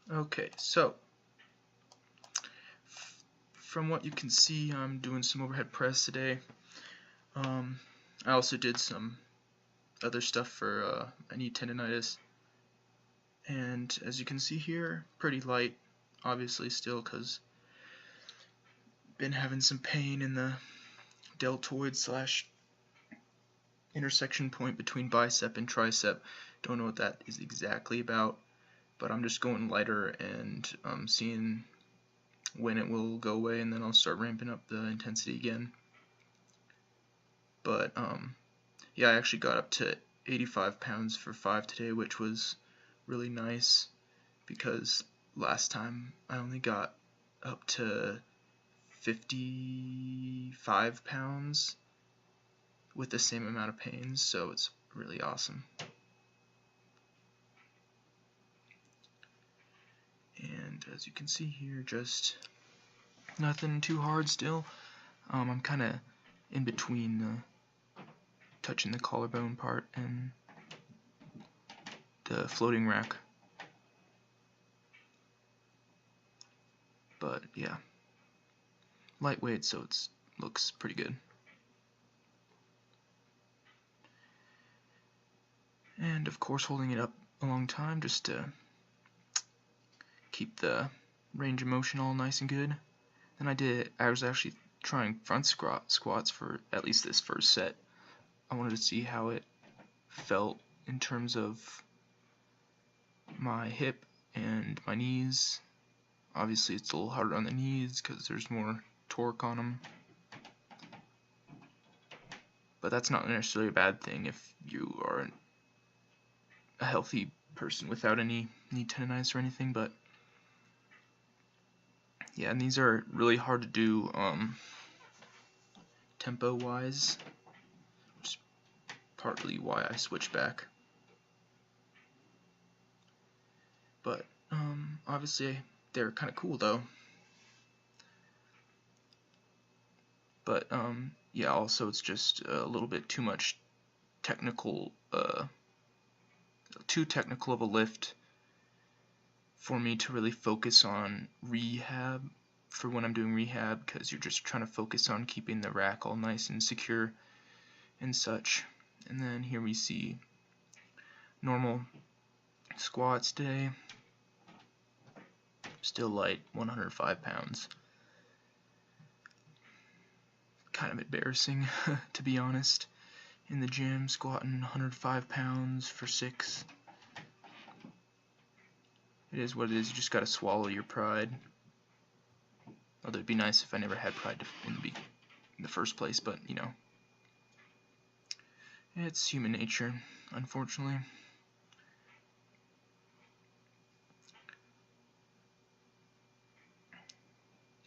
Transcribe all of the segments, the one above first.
Okay, so from what you can see, I'm doing some overhead press today. I also did some other stuff for my knee tendonitis, and as you can see here, pretty light, obviously still, because been having some pain in the deltoid slash intersection point between bicep and tricep. Don't know what that is exactly about, but I'm just going lighter and seeing when it will go away, and then I'll start ramping up the intensity again. But yeah, I actually got up to 85 pounds for 5 today, which was really nice because last time I only got up to 55 pounds with the same amount of pains, so it's really awesome. And as you can see here, just nothing too hard still. I'm kind of in between touching the collarbone part and the floating rack. But yeah, lightweight, so it looks pretty good. And of course holding it up a long time just to keep the range of motion all nice and good. Then I was actually trying front squats for at least this first set. I wanted to see how it felt in terms of my hip and my knees. Obviously it's a little harder on the knees because there's more torque on them. But that's not necessarily a bad thing if you are a healthy person without any knee tendonitis or anything. But yeah, and these are really hard to do tempo wise, which is partly why I switched back. But obviously they're kind of cool though. But yeah, also it's just a little bit too much technical, too technical of a lift for me to really focus on rehab for when I'm doing rehab, because you're just trying to focus on keeping the rack all nice and secure and such. And then here we see normal squats day, still light, 105 pounds. Kind of embarrassing to be honest, in the gym squatting 105 pounds for 6. It is what it is. You just gotta swallow your pride. Although it'd be nice if I never had pride in the first place, but you know, it's human nature, unfortunately.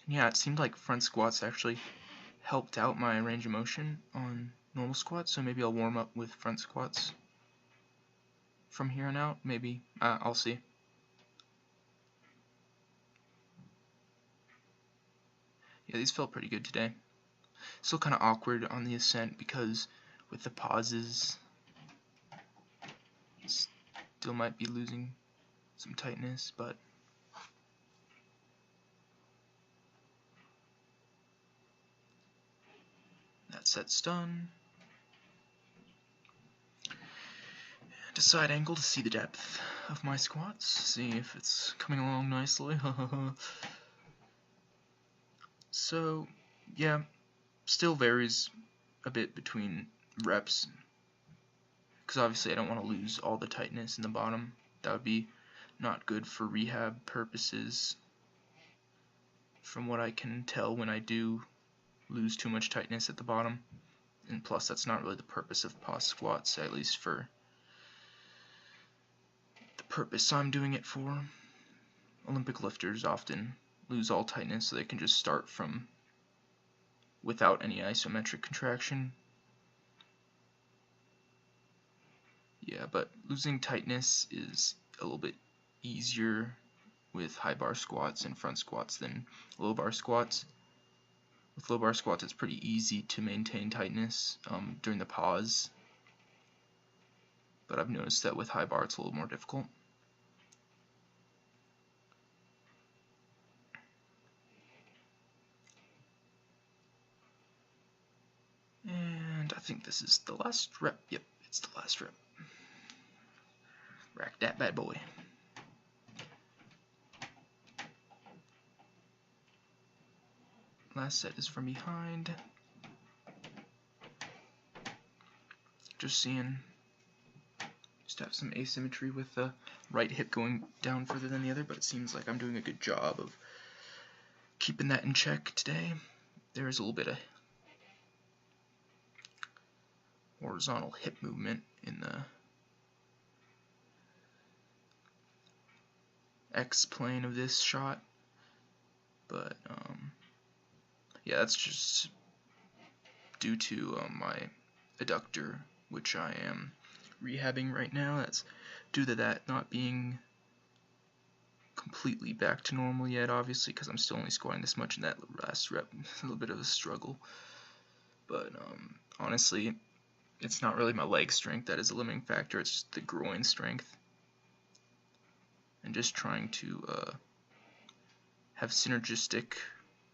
And yeah, it seemed like front squats actually helped out my range of motion on normal squats, so maybe I'll warm up with front squats from here on out. Maybe. I'll see. Yeah, these felt pretty good today. Still kind of awkward on the ascent because with the pauses, still might be losing some tightness, but that set's done. And a side angle to see the depth of my squats, see if it's coming along nicely. So, yeah, still varies a bit between reps, because obviously I don't want to lose all the tightness in the bottom. That would be not good for rehab purposes, from what I can tell when I do lose too much tightness at the bottom. And plus, that's not really the purpose of pause squats, at least for the purpose I'm doing it for. Olympic lifters often lose all tightness so they can just start from without any isometric contraction. Yeah, but losing tightness is a little bit easier with high bar squats and front squats than low bar squats. With low bar squats, it's pretty easy to maintain tightness during the pause, but I've noticed that with high bar it's a little more difficult. And I think this is the last rep. Yep, it's the last rep. Rack that bad boy. Last set is from behind. Just have some asymmetry with the right hip going down further than the other, but it seems like I'm doing a good job of keeping that in check today. There is a little bit of horizontal hip movement in the X plane of this shot, but yeah, that's just due to my adductor, which I am rehabbing right now. That's due to that not being completely back to normal yet, obviously, because I'm still only squatting this much in that last rep. A little bit of a struggle, but honestly, it's not really my leg strength that is a limiting factor. It's just the groin strength, and just trying to have synergistic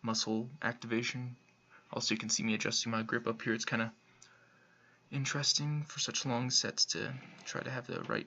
muscle activation. Also, you can see me adjusting my grip up here. It's kind of interesting for such long sets to try to have the right